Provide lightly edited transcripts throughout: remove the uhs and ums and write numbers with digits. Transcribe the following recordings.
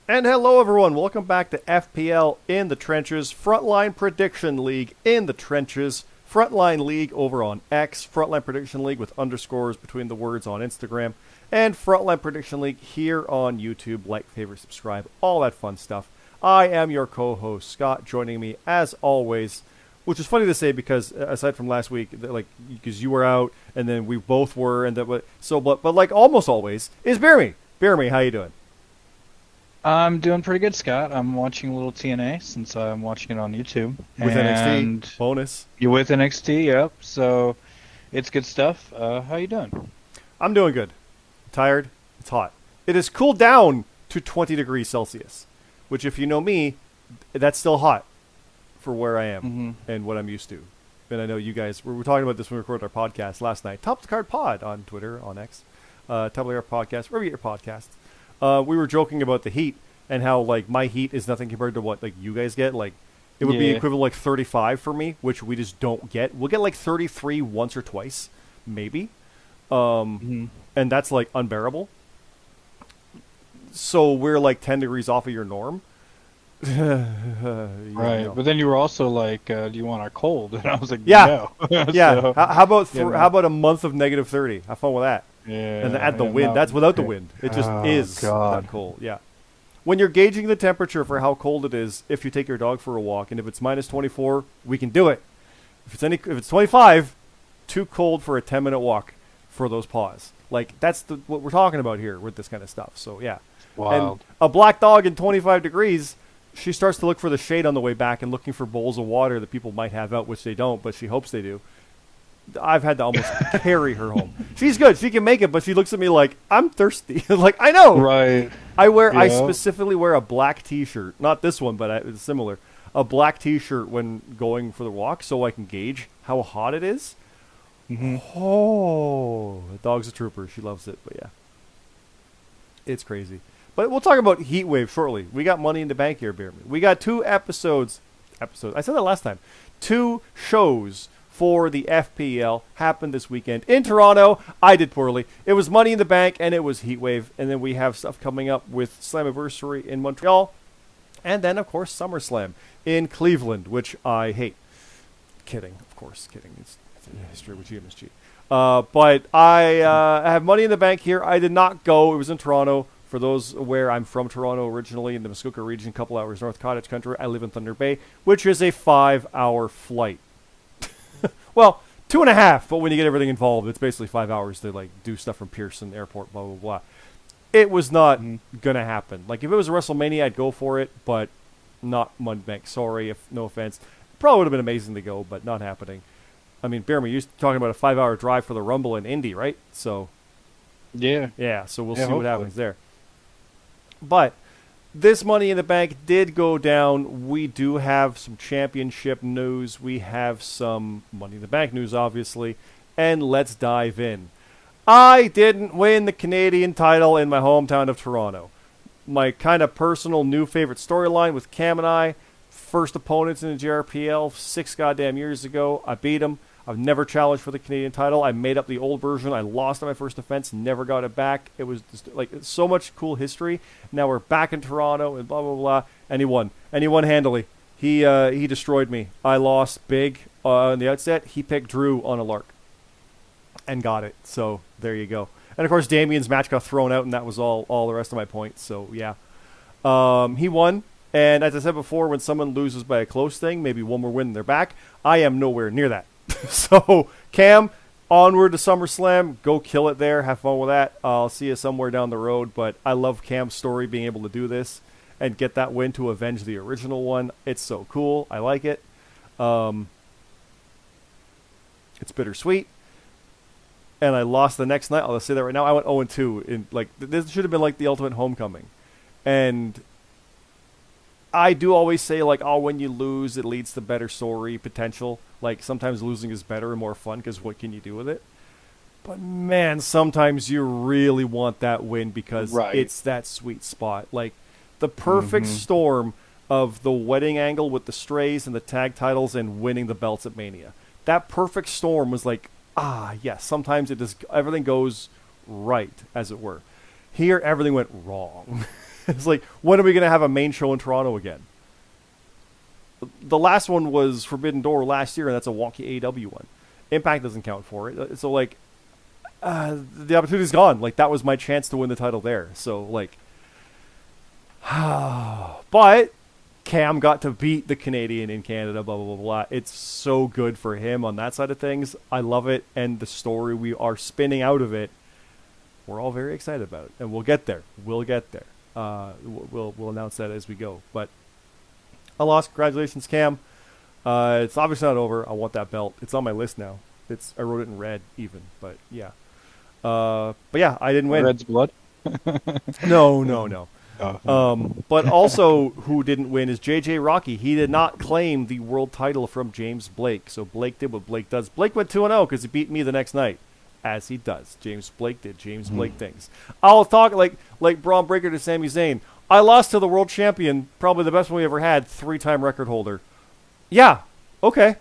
And hello, everyone. Welcome back to FPL in the Trenches, Frontline Prediction League in the Trenches, Frontline League over on X, Frontline Prediction League with underscores between the words on Instagram, and Frontline Prediction League here on YouTube. Like, favorite, subscribe, all that fun stuff. I am your co-host, Scott, joining me as always, which is funny to say because aside from last week, like because you were out and then we both were, and that so but like almost always is BeerMe. BeerMe, how you doing? I'm doing pretty good, Scott. I'm watching a little TNA since I'm watching it on YouTube. With and NXT bonus. You with NXT, yep. So it's good stuff. How you doing? I'm doing good. Tired. It's hot. It has cooled down to 20 degrees Celsius, which, if you know me, that's still hot for where I am and what I'm used to. And I know you guys, we were talking about this when we recorded our podcast last night. Top of the Card Pod on Twitter, on X. Top of the Card Podcast, wherever you get your podcasts. We were joking about the heat and how, like, my heat is nothing compared to what, like, you guys get. Like, it would be equivalent, like, 35 for me, which we just don't get. We'll get, like, 33 once or twice, maybe. And that's, like, unbearable. So we're, like, 10 degrees off of your norm. Right. But then you were also like, do you want our cold? And I was like, yeah. No. Yeah. So, how about a month of negative 30? Have fun with that. Yeah. And add the wind. That's without the wind. It just is that cold. Yeah. When you're gauging the temperature for how cold it is, if you take your dog for a walk, and if it's minus 24, we can do it. If it's 25, too cold for a 10-minute walk for those paws. Like, that's what we're talking about here with this kind of stuff. So, yeah. wild. And a black dog in 25 degrees, she starts to look for the shade on the way back and looking for bowls of water that people might have out, which they don't, but she hopes they do. I've had to almost carry her home. She's good. She can make it, but she looks at me like, I'm thirsty. Like, I know. Right. I specifically wear a black T-shirt. Not this one, but it's similar. A black T-shirt when going for the walk so I can gauge how hot it is. Oh, the dog's a trooper. She loves it, but yeah. It's crazy. But we'll talk about Heatwave shortly. We got Money in the Bank here, BeerMe. We got two episodes. I said that last time. 2 shows for the FPL happened this weekend in Toronto. I did poorly. It was Money in the Bank and it was Heatwave. And then we have stuff coming up with Slammiversary in Montreal. And then, of course, SummerSlam in Cleveland, which I hate. Kidding, of course, kidding. It's history with GMSG. But I have Money in the Bank here. I did not go. It was in Toronto. For those aware, I'm from Toronto originally in the Muskoka region, a couple hours north Cottage Country. I live in Thunder Bay, which is a 5-hour flight. Well, 2.5, but when you get everything involved, it's basically 5 hours to like do stuff from Pearson Airport, blah, blah, blah. It was not going to happen. Like, if it was a WrestleMania, I'd go for it, but not Money Bank. Sorry, no offense. Probably would have been amazing to go, but not happening. I mean, BeerMe, you're talking about a 5-hour drive for the Rumble in Indy, right? So, yeah, so we'll see hopefully what happens there. But this Money in the Bank did go down. We do have some championship news. We have some Money in the Bank news, obviously. And let's dive in. I didn't win the Canadian title in my hometown of Toronto. My kind of personal new favorite storyline with Cam and I. First opponents in the JRPL 6 goddamn years ago. I beat him. I've never challenged for the Canadian title. I made up the old version. I lost on my first defense, never got it back. It was just, like, so much cool history. Now we're back in Toronto and blah, blah, blah. And he won. And he won handily. He destroyed me. I lost big in the outset. He picked Drew on a lark and got it. So there you go. And, of course, Damien's match got thrown out, and that was all the rest of my points. So, yeah. He won. And as I said before, when someone loses by a close thing, maybe one more win and they're back, I am nowhere near that. So, Cam, onward to SummerSlam. Go kill it there. Have fun with that. I'll see you somewhere down the road. But I love Cam's story, being able to do this and get that win to avenge the original one. It's so cool. I like it. It's bittersweet. And I lost the next night. I'll just say that right now. I went 0-2. In, like, this should have been like the ultimate homecoming. And I do always say, like, oh, when you lose, it leads to better story potential. Like, sometimes losing is better and more fun because what can you do with it? But, man, sometimes you really want that win because it's that sweet spot. Like, the perfect storm of the wedding angle with the strays and the tag titles and winning the belts at Mania. That perfect storm was like, yes, sometimes everything goes right, as it were. Here, everything went wrong. It's like, when are we going to have a main show in Toronto again? The last one was Forbidden Door last year, and that's a wonky AEW one. Impact doesn't count for it. So, like, the opportunity's gone. Like, that was my chance to win the title there. So, like, but Cam got to beat the Canadian in Canada, blah, blah, blah, blah. It's so good for him on that side of things. I love it, and the story we are spinning out of it, we're all very excited about it, and we'll get there. We'll get there. We'll announce that as we go. But I lost. Congratulations, Cam. It's obviously not over. I want that belt. It's on my list now. I wrote it in red even, but yeah. But yeah, I didn't win. Red's blood? No. Oh. But also, who didn't win is JJ Rocky. He did not claim the world title from James Blake. So Blake did what Blake does. Blake went 2-0 because he beat me the next night, as he does. James Blake did James Blake things. I'll talk like Braun Breaker to Sami Zayn. I lost to the world champion, probably the best one we ever had, 3-time record holder. Yeah, okay.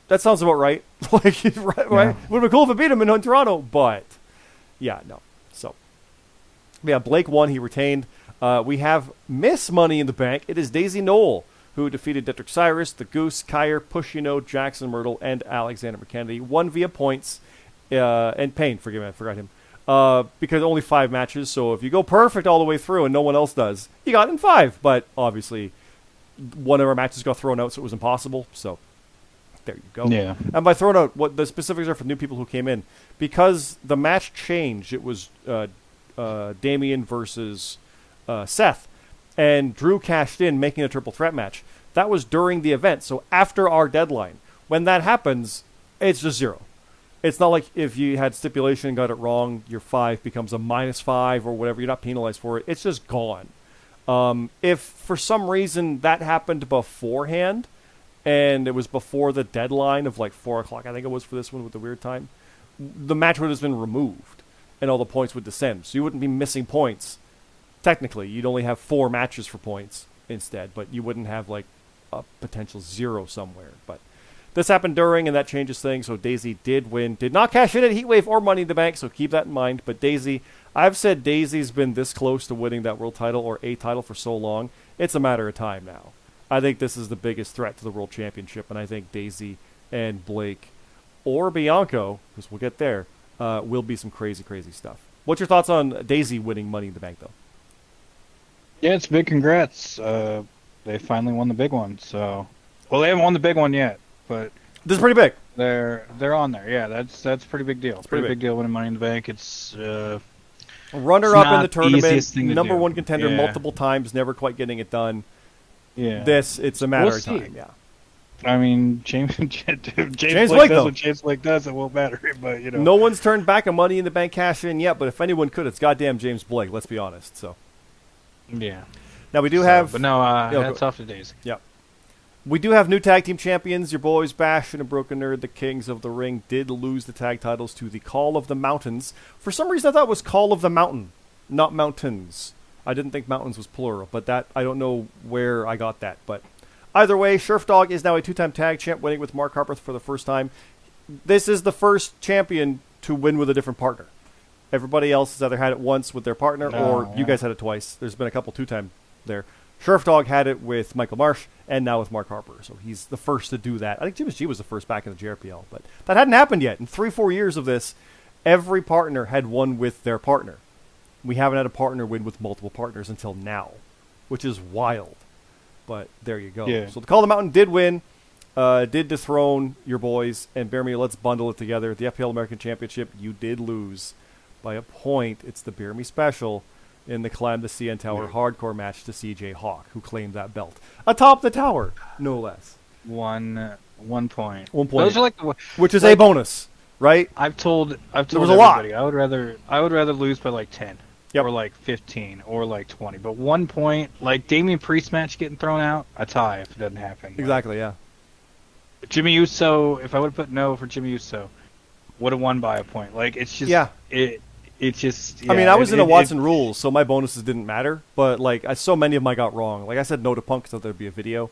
That sounds about right. Right? Yeah. Would have been cool if I beat him in Toronto, but yeah, no. So, yeah, Blake won. He retained. We have Miss Money in the Bank. It is Daisy Knoll, who defeated Detrick Cyrus, the Goose, Kyer, Pushino, Jackson Myrtle, and Alexander McKennedy. Won via points. And Payne, forgive me, I forgot him. Because only 5 matches, so if you go perfect all the way through and no one else does, you got it in 5. But obviously, one of our matches got thrown out, so it was impossible. So there you go. Yeah. And by throwing out, what the specifics are for new people who came in, because the match changed, it was Damian versus Seth, and Drew cashed in, making a triple threat match. That was during the event, so after our deadline. When that happens, it's just 0. It's not like if you had stipulation and got it wrong, your 5 becomes a -5 or whatever. You're not penalized for it. It's just gone. If for some reason that happened beforehand, and it was before the deadline of like 4 o'clock, I think it was for this one with the weird time, the match would have been removed, and all the points would descend. So you wouldn't be missing points. Technically, you'd only have 4 matches for points instead, but you wouldn't have like a potential 0 somewhere. But this happened during, and that changes things, so Daisy did win. Did not cash in at Heatwave or Money in the Bank, so keep that in mind. But Daisy, I've said Daisy's been this close to winning that world title or a title for so long, it's a matter of time now. I think this is the biggest threat to the world championship, and I think Daisy and Blake, or Bianco, because we'll get there, will be some crazy, crazy stuff. What's your thoughts on Daisy winning Money in the Bank, though? Yeah, it's big congrats. They finally won the big one, so... Well, they haven't won the big one yet, but... This is pretty big. They're on there, yeah. That's a pretty big deal. It's pretty big deal winning Money in the Bank. It's runner-up in the tournament, number one contender multiple times, never quite getting it done. Yeah. It's a matter of time, yeah. I mean, James Blake Blake does though. what James Blake does, it won't matter, but, you know. No one's turned back a Money in the Bank cash in yet, but if anyone could, it's goddamn James Blake, let's be honest, so. Yeah. Now, we do have... But no, hats off to Daisy. Yeah. We do have new tag team champions. Your boys, Bash and a Broken Nerd, the Kings of the Ring, did lose the tag titles to the Call of the Mountains. For some reason, I thought it was Call of the Mountain, not Mountains. I didn't think Mountains was plural, but that I don't know where I got that. But either way, Sheriff Dog is now a 2-time tag champ, winning with Mark Harper for the first time. This is the first champion to win with a different partner. Everybody else has either had it once with their partner, or you guys had it twice. There's been a couple 2-time there. Sheriff Dog had it with Michael Marsh, and now with Mark Harper. So he's the first to do that. I think Jimmy G was the first back in the JRPL, but that hadn't happened yet. In 3-4 years of this, every partner had won with their partner. We haven't had a partner win with multiple partners until now, which is wild. But there you go. Yeah. So the Call of the Mountain did win, did dethrone your boys, and BeerMe, let's bundle it together. The FPL American Championship, you did lose by a point. It's the BeerMe special in the Climb the CN Tower hardcore match to CJ Hawk, who claimed that belt. Atop the tower, no less. 1 point. 1 point. Those are like which is a bonus, right? I've told there was everybody, a lot. I would rather lose by like 10. Yep. Or like 15 or like 20. But 1 point, like Damian Priest match getting thrown out, a tie if it doesn't happen. Exactly, yeah. Jimmy Uso, if I would have put no for Jimmy Uso, would have won by a point. Like, it's just... Yeah. It's just... Yeah, I mean, I was in a Watson rules, so my bonuses didn't matter. But, like, so many of them I got wrong. Like, I said no to Punk because I thought there'd be a video.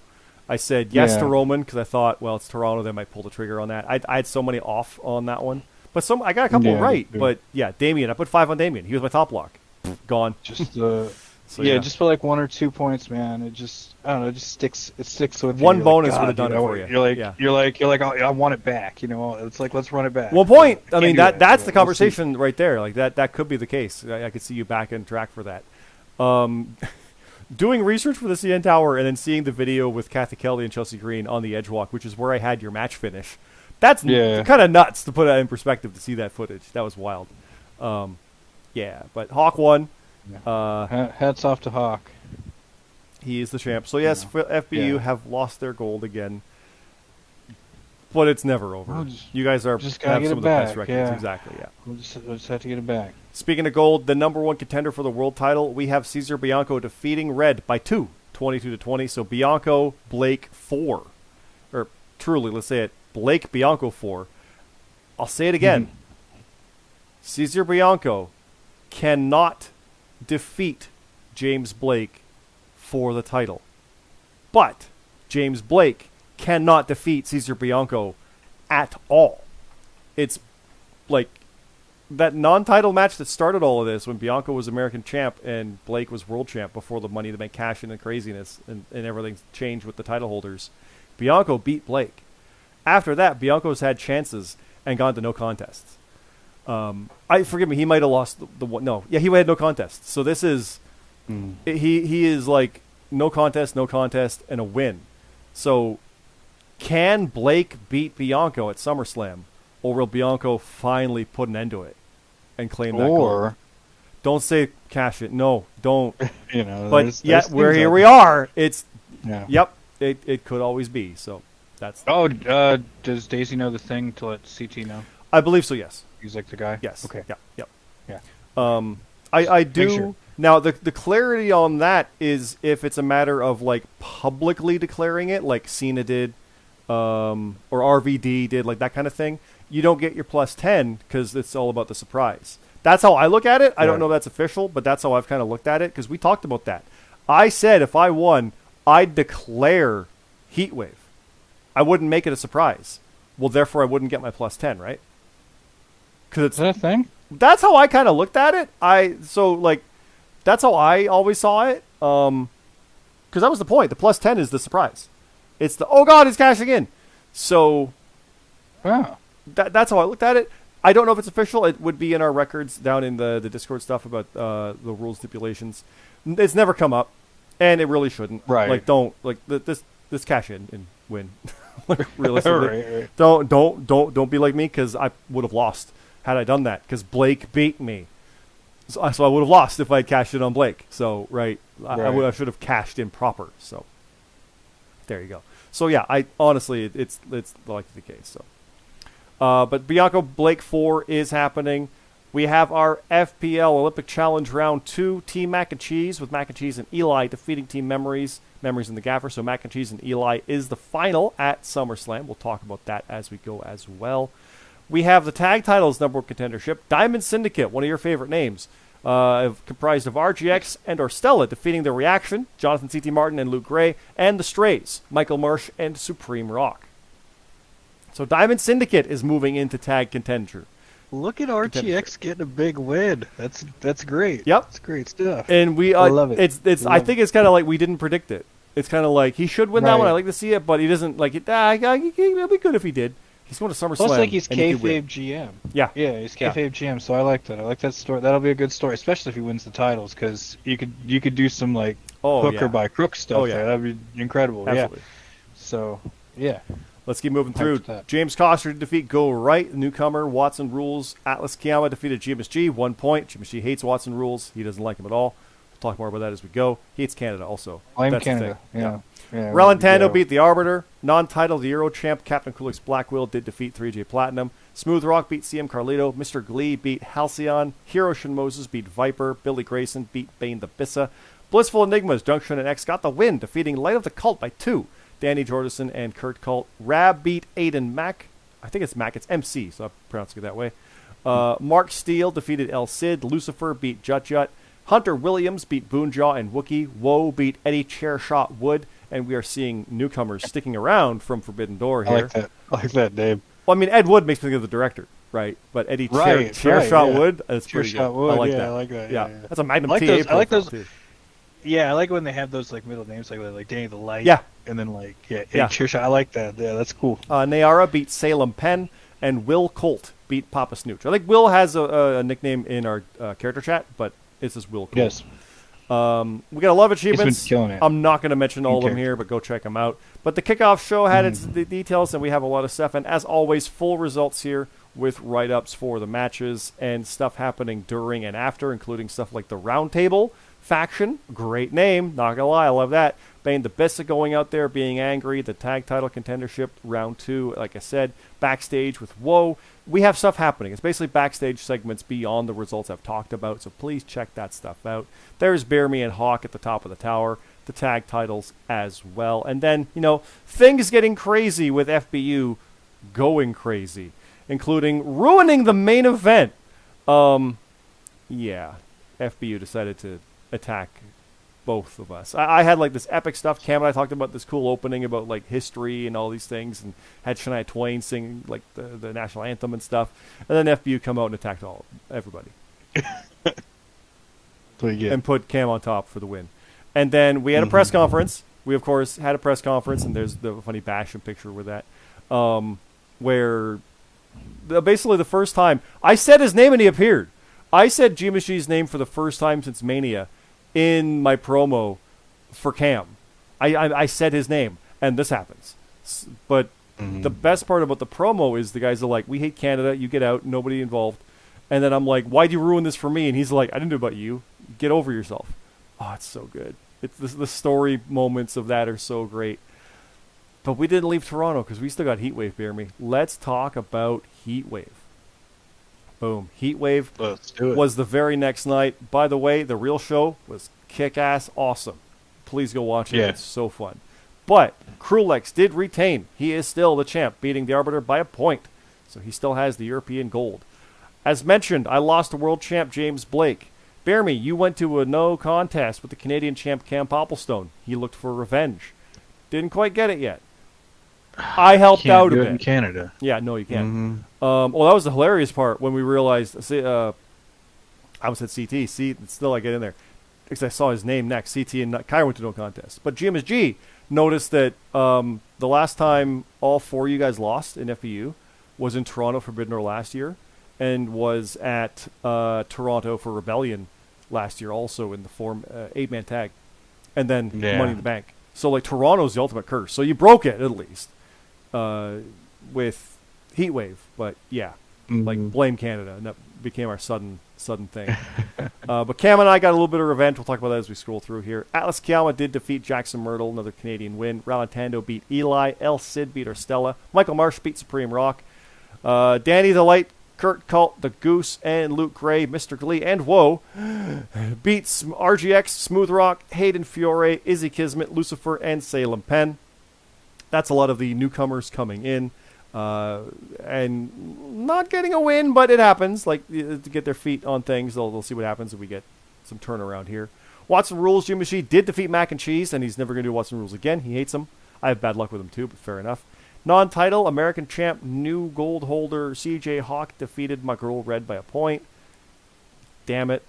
I said yes to Roman because I thought, well, it's Toronto, they might pull the trigger on that. I had so many off on that one. But I got a couple right. Yeah. But, yeah, Damien, I put 5 on Damien. He was my top block. gone. Just So, just for like 1 or 2 points, man. It just I don't know. It just sticks. It sticks with you. One You're bonus like, would have God, done it for you. You're like, oh, I want it back. You know, it's like let's run it back. 1 point. I I mean, can't do that's it, the but we'll see. conversation right there. Like that could be the case. I could see you back in track for that. Doing research for the CN Tower and then seeing the video with Kathy Kelly and Chelsea Green on the Edgewalk, which is where I had your match finish. That's kind of nuts to put it in perspective to see that footage. That was wild. But Hawk won. Hats off to Hawk. He is the champ. So yes, FBU have lost their gold again, but it's never over. You guys are just have get some it of the best back, records. yeah. Exactly. Yeah. We'll just have to get it back. Speaking of gold, the number one contender for the world title, we have Cesar Bianco defeating Red by 2, 22-20. So Bianco, Blake 4, or truly, let's say it, Blake Bianco 4. I'll say it again. Cesar Bianco cannot defeat James Blake for the title. But James Blake cannot defeat Cesar Bianco at all. It's like that non-title match that started all of this when Bianco was American champ and Blake was world champ before the Money in the Bank cash in and craziness and everything changed with the title holders. Bianco beat Blake. After that, Bianco's had chances and gone to no contests. Forgive me, he might have lost the one. No, yeah, he had no contest. So this is he is like no contest, and a win. So can Blake beat Bianco at SummerSlam, or will Bianco finally put an end to it and claim that gold? Don't say cash it. No, don't. But here we are. It's yep. It could always be. So that's. Does Daisy know the thing to let CT know? I believe so. Yes. He's like the guy? Yes. Okay. Yeah. I do. Sure. Now, the clarity on that is if it's a matter of, like, publicly declaring it, like Cena did, or RVD did, like that kind of thing, you don't get your plus 10 because it's all about the surprise. That's how I look at it. I don't know if that's official, but that's how I've kind of looked at it because we talked about that. I said if I won, I'd declare Heatwave. I wouldn't make it a surprise. Well, therefore, I wouldn't get my plus 10, right? Is that a thing? That's how I kind of looked at it. That's how I always saw it. Because that was the point. The plus 10 is the surprise. It's the, oh God, he's cashing in. So that's how I looked at it. I don't know if it's official. It would be in our records down in the Discord stuff about the rule stipulations. It's never come up, and it really shouldn't. Right. Like, don't, like, this cash in and win. Like, realistically. Right. Don't be like me because I would have lost had I done that, because Blake beat me. So I would have lost if I had cashed in on Blake. So, I should have cashed in proper. So, there you go. So, yeah, I honestly, it's likely the case. So, but Bianco Blake 4 is happening. We have our FPL Olympic Challenge Round 2, Team Mac and Cheese, with Mac and Cheese and Eli defeating Team Memories in the Gaffer. So, Mac and Cheese and Eli is the final at SummerSlam. We'll talk about that as we go as well. We have the tag titles number one contendership. Diamond Syndicate, one of your favorite names, comprised of RGX and Orstella defeating The Reaction, Jonathan C.T. Martin and Luke Gray, and The Strays, Michael Marsh and Supreme Rock. So Diamond Syndicate is moving into tag contention. Look at RGX getting a big win. That's great. Yep. That's great stuff. And I love it. I think it's kind of like we didn't predict it. It's kind of like he should win that one. I like to see it, but he doesn't like it. It'd be good if he did. He's going to SummerSlam. Plus, like, he's kayfabe GM. Yeah, he's kayfabe GM. So I like that. I like that story. That'll be a good story, especially if he wins the titles, because you could do some like hooker by crook stuff. There. That'd be incredible. Absolutely. Yeah. So let's keep moving through. James Coster to defeat Go Right, the newcomer. Watson Rules. Atlas Kiyama defeated GMSG, 1 point. GMSG hates Watson Rules. He doesn't like him at all. We'll talk more about that as we go. He hates Canada also. I'm Canada. Yeah. Relantando beat the Arbiter. Non-title, the Euro champ, Captain Kulik's Blackwill did defeat 3J Platinum. Smooth Rock beat CM Carlito. Mr. Glee beat Halcyon. Hiroshi Moses beat Viper. Billy Grayson beat Bane the Bissa. Blissful Enigmas, Junction and X got the win, defeating Light of the Cult by 2. Danny Jordison and Kurt Cult. Rab beat Aiden Mack. I think it's Mack. It's MC, so I'm pronouncing it that way. Mark Steele defeated El Cid. Lucifer beat Jut Jut. Hunter Williams beat Boonjaw and Wookie. Woe beat Eddie Chairshot Wood. And we are seeing newcomers sticking around from Forbidden Door here. I like that name. Well, I mean, Ed Wood makes me think of the director. right? But Eddie Chairshot Wood, that's pretty good. Wood, I like that. I like that. Yeah. That's a Magnum I like TA those. I like those. too. Yeah, I like when they have those like middle names like Danny the Light. Yeah. And then Eddie Chairshot. I like that. Yeah, that's cool. Nayara beat Salem Penn, and Will Colt beat Papa Snooch. I think Will has a nickname in our character chat, but it's just Will Colt. Yes. We got a lot of achievements. He's been killing it. I'm not going to mention all of them here, but go check them out. But the kickoff show had its details, and we have a lot of stuff. And as always, full results here with write-ups for the matches and stuff happening during and after, including stuff like the Roundtable faction. Great name. Not going to lie, I love that. Bane the Bissa going out there being angry. The tag title contendership round 2, like I said, backstage with Woe. We have stuff happening. It's basically backstage segments beyond the results I've talked about, so please check that stuff out. There's BeerMe and Hawk at the top of the tower, the tag titles as well. And then, things getting crazy with FBU going crazy, including ruining the main event. FBU decided to attack both of us. I had this epic stuff. Cam and I talked about this cool opening about history and all these things, and had Shania Twain sing the national anthem and stuff. And then FBU come out and attacked everybody, and put Cam on top for the win. And then we had a press conference. We of course had a press conference, and there's the funny Basham picture with that, where basically the first time I said his name and he appeared. I said GMSG's name for the first time since Mania in my promo for Cam. I said his name, and this happens. But the best part about the promo is the guys are like, we hate Canada, you get out, nobody involved. And then I'm like, why'd you ruin this for me? And he's like, I didn't do it about you. Get over yourself. Oh, it's so good. The story moments of that are so great. But we didn't leave Toronto because we still got Heatwave, BeerMe. Let's talk about Heatwave. Boom. Heatwave was the very next night. By the way, the real show was kick-ass awesome. Please go watch it. Yeah. It's so fun. But Krulex did retain. He is still the champ, beating the Arbiter by a point. So he still has the European gold. As mentioned, I lost to world champ James Blake. BeerMe, you went to a no contest with the Canadian champ Cam Popplestone. He looked for revenge. Didn't quite get it yet. I helped out a bit. In Canada. Yeah, no, you can't. Well, that was the hilarious part when we realized. I almost said CT. See, still I get in there because I saw his name next. CT and Kai went to no contest, but GMSG noticed that the last time all four of you guys lost in FBU was in Toronto Forbidden Door last year, and was at Toronto for Rebellion last year, also in the 8-man tag, and then Money in the Bank. So Toronto's the ultimate curse. So you broke it at least. With Heatwave, but blame Canada, and that became our sudden thing. But Cam and I got a little bit of revenge. We'll talk about that as we scroll through here. Atlas Kiama did defeat Jackson Myrtle, another Canadian win. Ralantando beat Eli. El Cid beat Orstella. Michael Marsh beat Supreme Rock. Danny the Light, Kurt Cult, the Goose, and Luke Gray, Mr. Glee, and Woe beats RGX, Smooth Rock, Hayden Fiore, Izzy Kismet, Lucifer, and Salem Penn. That's a lot of the newcomers coming in and not getting a win, but it happens. To get their feet on things, they'll see what happens if we get some turnaround here. Watson Rules, Jimmy Shee did defeat Mac and Cheese, and he's never going to do Watson Rules again. He hates him. I have bad luck with him too, but fair enough. Non-title, American champ, new gold holder, CJ Hawk defeated my girl Red by a point. Damn it.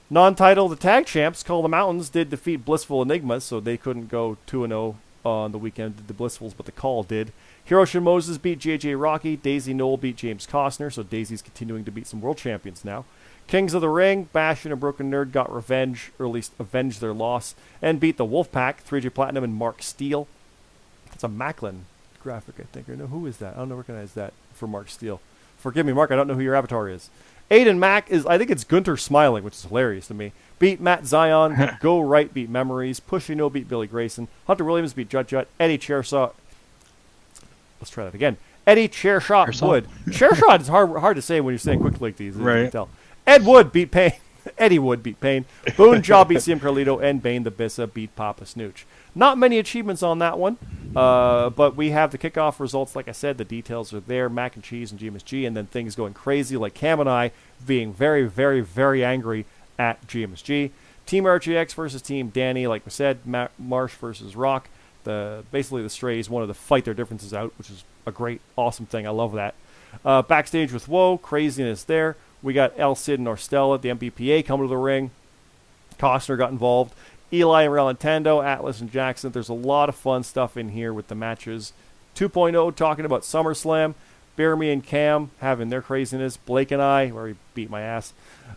Non-title, the tag champs, Call the Mountains, did defeat Blissful Enigmas, so they couldn't go 2-0 on the weekend, the Blissfuls, but the Call did. Hiroshi Moses beat JJ Rocky. Daisy Knoll beat James Costner, so Daisy's continuing to beat some world champions now. Kings of the Ring, Bastion and Broken Nerd got revenge, or at least avenged their loss, and beat the Wolfpack, 3J Platinum and Mark Steele. That's a Macklin graphic, I think. I know who is that. I don't recognize that for Mark Steele. Forgive me, Mark, I don't know who your avatar is. Aiden Mack I think it's Gunter Smiling, which is hilarious to me. Beat Matt Zion. Go Right beat Memories. Pushino beat Billy Grayson. Hunter Williams beat Jut Jut. Eddie Chairshot. Let's try that again. Eddie Chairshot Wood. Chairshot is hard to say when you're saying quickly like these. Right. You can tell. Ed Wood beat Payne. Eddie Wood beat Payne. Boone Jaw beat CM Carlito. And Bane the Bissa beat Papa Snooch. Not many achievements on that one. But we have the kickoff results. Like I said, the details are there. Mac and Cheese and GMSG. And then things going crazy like Cam and I being very, very, very angry at GMSG. Team RGX versus Team Danny, like we said, Marsh versus Rock. Basically the Strays wanted to fight their differences out, which is a great, awesome thing. I love that. Backstage with Woe, craziness there. We got El Cid and Orstella at the MPPA coming to the ring. Costner got involved. Eli and Relantando, Atlas and Jackson. There's a lot of fun stuff in here with the matches. 2.0 talking about SummerSlam. BeerMe and Cam having their craziness. Blake and I, where he beat my ass.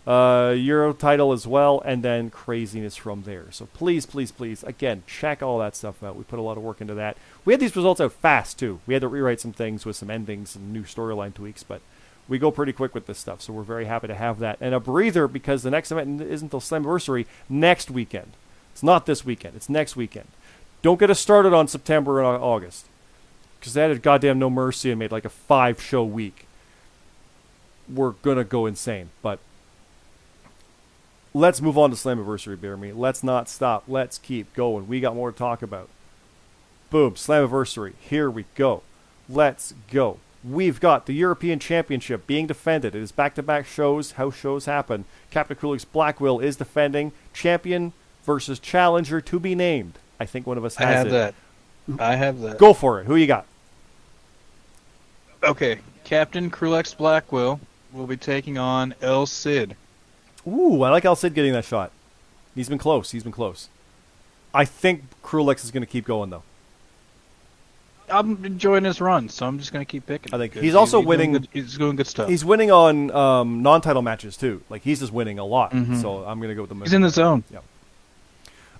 Euro title as well, and then craziness from there. So please, please, please, again, check all that stuff out. We put a lot of work into that. We had these results out fast, too. We had to rewrite some things with some endings and new storyline tweaks, but we go pretty quick with this stuff, so we're very happy to have that. And a breather, because the next event isn't until Slammiversary next weekend. It's not this weekend. It's next weekend. Don't get us started on September and August, because they had goddamn No Mercy and made like a 5-show week. We're going to go insane, but let's move on to Slammiversary, BeerMe. Let's not stop. Let's keep going. We got more to talk about. Boom, Slammiversary. Here we go. Let's go. We've got the European Championship being defended. It is back-to-back shows, how shows happen. Captain Krulik's Blackwell is defending. Champion versus challenger to be named. I think one of us has it. I have that. Go for it. Who you got? Okay. Captain Krulik's Blackwell will be taking on El Cid. Ooh, I like El Cid getting that shot. He's been close. I think Krulik is going to keep going, though. I'm enjoying his run, so I'm just going to keep picking. I think he's also winning. He's doing good stuff. He's winning on non-title matches, too. Like, he's just winning a lot. Mm-hmm. So I'm going to go with the He's in the zone. Yep.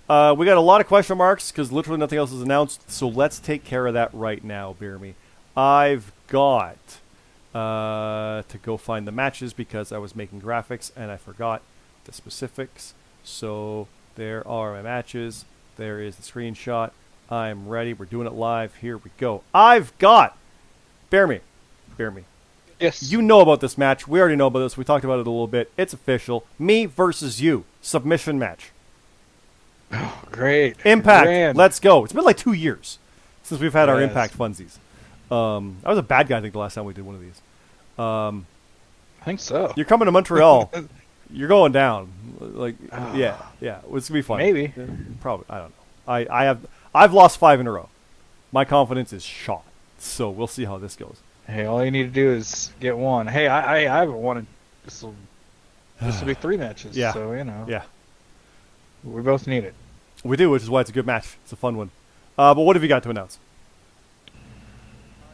We got a lot of question marks because literally nothing else is announced. So let's take care of that right now, BeerMe. I've got to go find the matches because I was making graphics and I forgot the specifics. So there are my matches. There is the screenshot. I'm ready. We're doing it live. Here we go. I've got BeerMe. Yes. You know about this match. We already know about this. We talked about it a little bit. It's official. Me versus you. Submission match. Oh, great. Impact. Grand. Let's go. It's been like 2 years since we've had our Impact funsies. I was a bad guy, I think, the last time we did one of these. I think so. You're coming to Montreal. You're going down. Yeah. It's going to be fun. Maybe. Probably. I don't know. I've lost 5 in a row. My confidence is shot. So we'll see how this goes. Hey, all you need to do is get one. Hey, I haven't won. This will be 3 matches. Yeah. So, you know. Yeah. We both need it. We do, which is why it's a good match. It's a fun one. But what have you got to announce?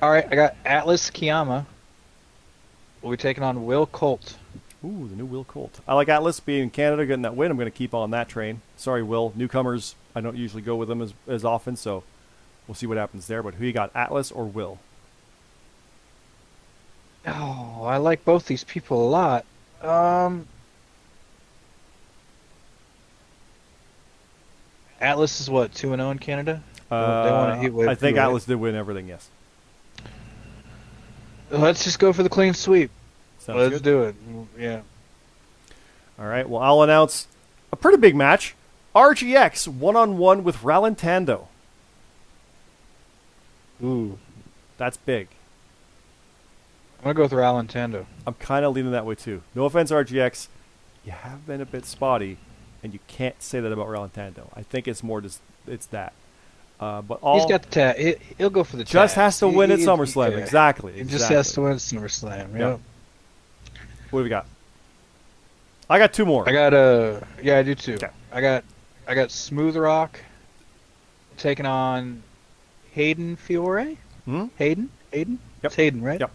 All right, I got Atlas Kiyama. We'll be taking on Will Colt. Ooh, the new Will Colt. I like Atlas being in Canada, getting that win. I'm going to keep on that train. Sorry, Will. Newcomers, I don't usually go with them as often, so we'll see what happens there. But who you got, Atlas or Will? Oh, I like both these people a lot. Atlas is what, 2-0 in Canada? They want to Heatwave. I think Atlas did win everything, yes. Let's just go for the clean sweep. Let's do it. Yeah. All right, well, I'll announce a pretty big match. RGX one-on-one with Relantando. Ooh. That's big. I'm going to go with Relantando. I'm kind of leaning that way, too. No offense, RGX. You have been a bit spotty, and you can't say that about Relantando. I think it's more just it's that. But he's got the tag. He'll go for the tag. Just has to win at SummerSlam. Exactly. He just has to win at SummerSlam. Yep. What have we got? I got 2 more. I got I do too. Okay. I got Smooth Rock taking on Hayden Fiore. Hmm? Hayden. Yep. It's Hayden, right? Yep.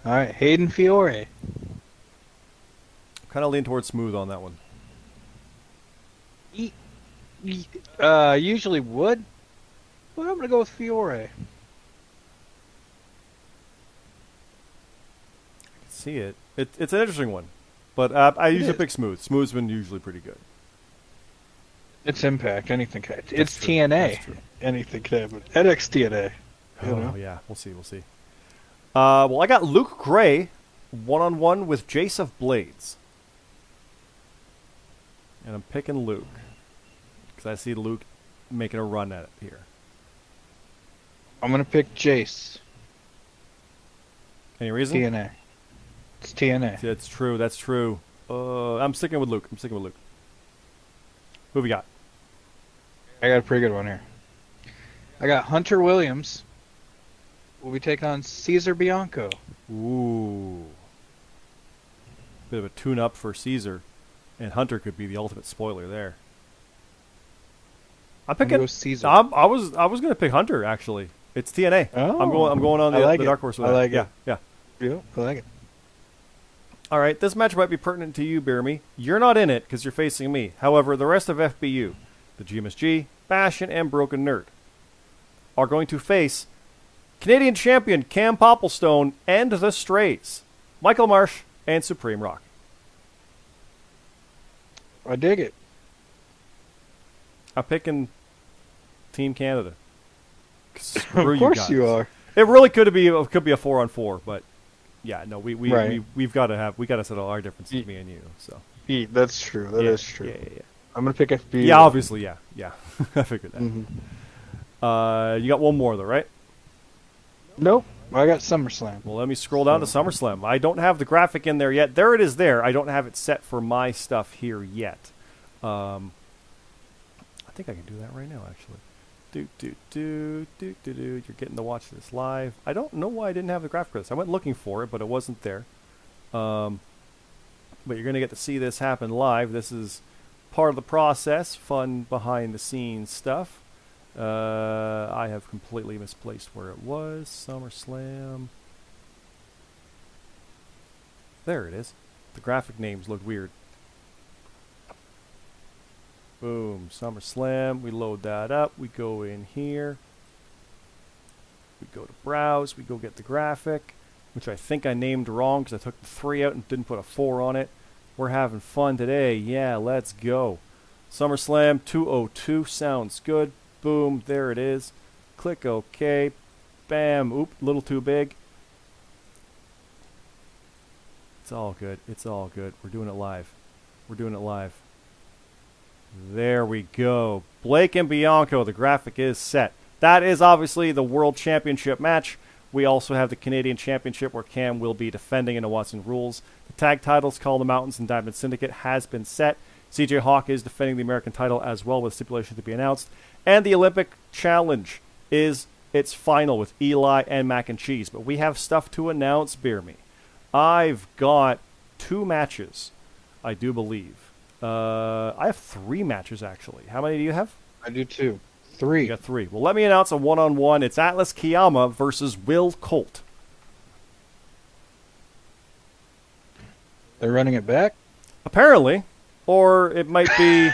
All right, Hayden Fiore. Kind of lean towards Smooth on that one. Usually would, but I'm gonna go with Fiore. See it. It's an interesting one, but I usually pick Smooth. Smooth's been usually pretty good. It's Impact. Anything can happen. It's TNA. That's true. Anything can happen. NXT TNA. Yeah, we'll see. Well, I got Luke Gray one-on-one with Jace of Blades, and I'm picking Luke because I see Luke making a run at it here. I'm gonna pick Jace. Any reason? TNA. It's TNA. That's true. That's true. I'm sticking with Luke. Who have we got? I got a pretty good one here. I got Hunter Williams will be taking on Caesar Bianco. Ooh. Bit of a tune-up for Caesar. And Hunter could be the ultimate spoiler there. I'm picking Caesar. I was going to pick Hunter, actually. It's TNA. Oh, I'm going on the dark horse with that. I like it. Yeah. Yeah, I like it. All right, this match might be pertinent to you, BeerMe. You're not in it because you're facing me. However, the rest of FBU, the GMSG, Bastion, and Broken Nerd, are going to face Canadian champion Cam Popplestone and the Strays, Michael Marsh and Supreme Rock. I dig it. I'm picking Team Canada. Screw of course you guys. You are. It really could be a 4-on-4, but yeah, no, we've got to settle our differences, me and you. So that's true. That is true. Yeah. I'm gonna pick FBU. Yeah, obviously, yeah. I figured that. Mm-hmm. You got one more though, right? Nope. I got SummerSlam. Well, let me scroll down to SummerSlam. I don't have the graphic in there yet. There it is there. I don't have it set for my stuff here yet. I think I can do that right now, actually. You're getting to watch this live. I don't know why I didn't have the graphic for this. I went looking for it, but it wasn't there. But you're going to get to see this happen live. This is part of the process, fun behind-the-scenes stuff. I have completely misplaced where it was. SummerSlam. There it is. The graphic names look weird. Boom. SummerSlam. We load that up. We go in here. We go to browse. We go get the graphic, which I think I named wrong because I took the 3 out and didn't put a 4 on it. We're having fun today. Yeah, let's go. SummerSlam 202 sounds good. Boom, there it is. Click OK. Bam. Oop, a little too big. It's all good. It's all good. We're doing it live. We're doing it live. There we go. Blake and Bianco, the graphic is set. That is obviously the World Championship match. We also have the Canadian Championship where Cam will be defending in the Watson rules. The tag titles, Call the Mountains and Diamond Syndicate, has been set. CJ Hawk is defending the American title as well with stipulation to be announced. And the Olympic Challenge is its final with Eli and Mac and Cheese. But we have stuff to announce, BeerMe. I've got 2 matches, I do believe. I have 3 matches, actually. How many do you have? I do 2. 3. You got 3. Well, let me announce a one-on-one. It's Atlas Kiyama versus Will Colt. They're running it back? Apparently. Or it might be...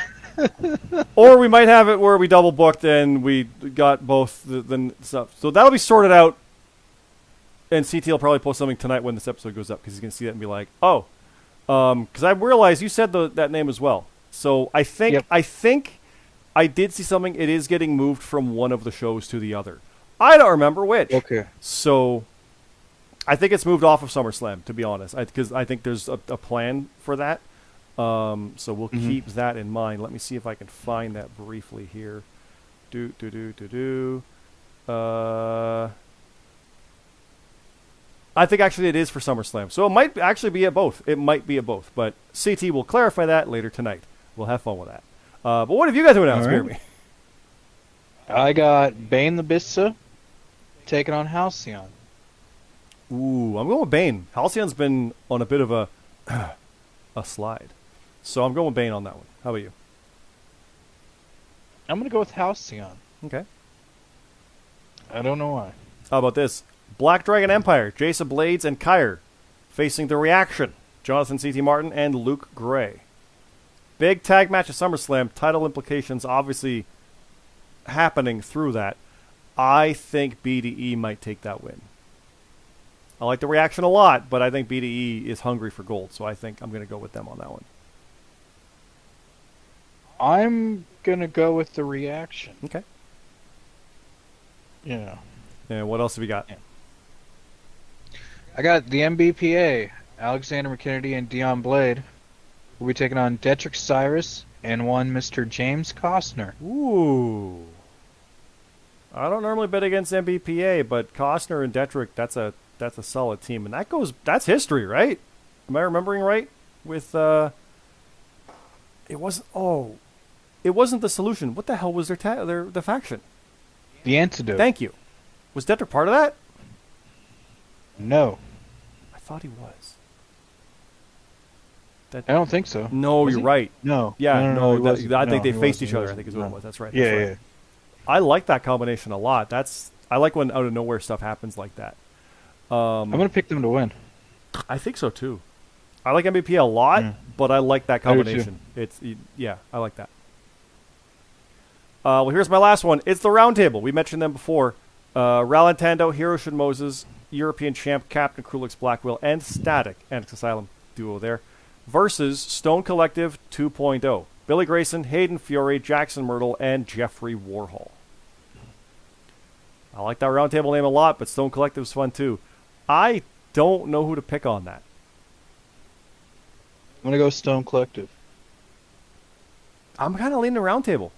or we might have it where we double booked and we got both the stuff. So that'll be sorted out. And CT will probably post something tonight when this episode goes up because he's going to see that and be like, oh... because I realized you said that name as well. So I think I did see something. It is getting moved from one of the shows to the other. I don't remember which. Okay. So I think it's moved off of SummerSlam, to be honest, because I think there's a plan for that. So we'll keep that in mind. Let me see if I can find that briefly here. I think actually it is for SummerSlam. So it might actually be at both. It might be at both. But CT will clarify that later tonight. We'll have fun with that. But what have you got to announce, BeerMe? I got Bane the Bissa taking on Halcyon. Ooh, I'm going with Bane. Halcyon's been on a bit of a slide. So I'm going with Bane on that one. How about you? I'm going to go with Halcyon. Okay. I don't know why. How about this? Black Dragon Empire, Jason Blades and Kyre facing The Reaction, Jonathan C.T. Martin and Luke Gray. Big tag match at SummerSlam, title implications obviously happening through that. I think BDE might take that win. I like The Reaction a lot, but I think BDE is hungry for gold, so I think I'm going to go with them on that one. I'm going to go with The Reaction. Okay. Yeah. And what else have you got? Yeah. I got the MBPA, Alexander McKennedy and Dion Blade. We'll be taking on Detrick Cyrus and one Mr. James Costner. Ooh. I don't normally bet against MBPA, but Costner and Detrick, that's a solid team. And that's history, right? Am I remembering right? With it wasn't the Solution. What the hell was the faction? The Antidote. Thank you. Was Detrick part of that? No. I thought he was. I don't think so. No, Was you're he? right. No. Yeah, No, he wasn't. I think No, they he faced wasn't. each He other. I wasn't. think is what it No. was. That's right. Yeah, That's right. yeah. I like that combination a lot. I like when out of nowhere stuff happens like that. I'm going to pick them to win. I think so too. I like MVP a lot, Yeah. but I like that I do too. combination. I like that. Well, here's my last one. It's the roundtable. We mentioned them before. Ralantando, Hiroshi Moses, European champ, Captain Krulix Blackwell, and Static, Annex Asylum duo there, versus Stone Collective 2.0. Billy Grayson, Hayden Fury, Jackson Myrtle, and Jeffrey Warhol. I like that roundtable name a lot, but Stone Collective's fun too. I don't know who to pick on that. I'm going to go Stone Collective. I'm kind of leaning roundtable.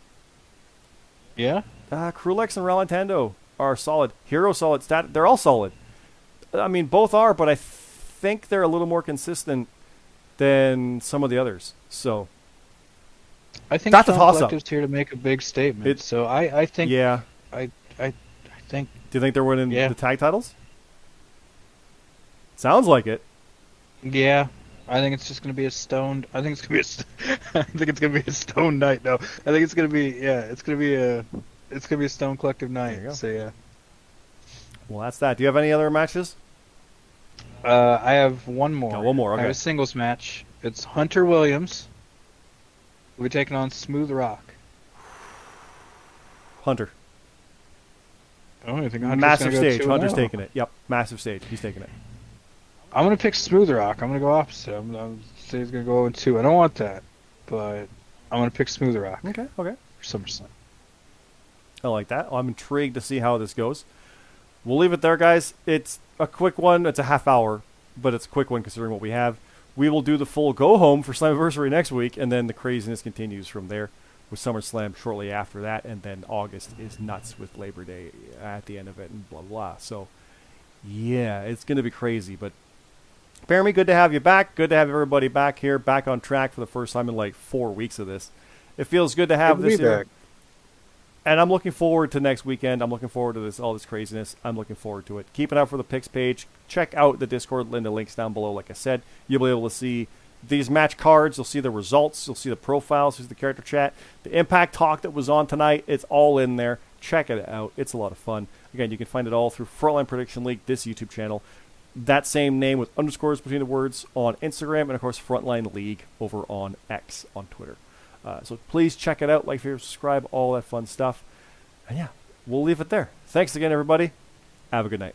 Yeah? Krulix and Ralantando are solid. Hero solid. They're all solid. I mean, both are, but I think they're a little more consistent than some of the others. So I think that's a Stone toss-up. Collective's here to make a big statement. So I think... Yeah. I think... Do you think they're winning Yeah. the tag titles? Sounds like it. Yeah. I think it's just going to be a stoned... I think it's going to be I think it's going to be a stone night, though. I think it's going to be... Yeah, it's going to be a... It's going to be a Stone Collective night. There you go. So, yeah. Well, that's that. Do you have any other matches? I have one more. Got one more, I have okay. a singles match. It's Hunter Williams. We'll be taking on Smooth Rock. Hunter. Oh, I think Hunter's Massive gonna go stage. 2-0. Hunter's taking it. Yep. Massive stage. He's taking it. I'm going to pick Smooth Rock. I'm going to go opposite. I'm say he's going to go 0-2. I don't want that, but I'm going to pick Smooth Rock Okay. for SummerSlam. I like that. I'm intrigued to see how this goes. We'll leave it there, guys. It's a quick one. It's a half hour, but it's a quick one considering what we have. We will do the full go-home for Slammiversary next week, and then the craziness continues from there with SummerSlam shortly after that, and then August is nuts with Labor Day at the end of it and blah, blah. So, yeah, it's going to be crazy. But, BeerMe, good to have you back. Good to have everybody back here, back on track for the first time in like 4 weeks of this. It feels good to have this here. Back. And I'm looking forward to next weekend. I'm looking forward to all this craziness. I'm looking forward to it. Keep an eye out for the picks page. Check out the Discord. The link's down below. Like I said, you'll be able to see these match cards. You'll see the results. You'll see the profiles. You'll see the character chat. The Impact Talk that was on tonight. It's all in there. Check it out. It's a lot of fun. Again, you can find it all through Frontline Prediction League, this YouTube channel. That same name with underscores between the words on Instagram. And, of course, Frontline League over on X on Twitter. So please check it out, like, favorite, subscribe, all that fun stuff. And yeah, we'll leave it there. Thanks again, everybody. Have a good night.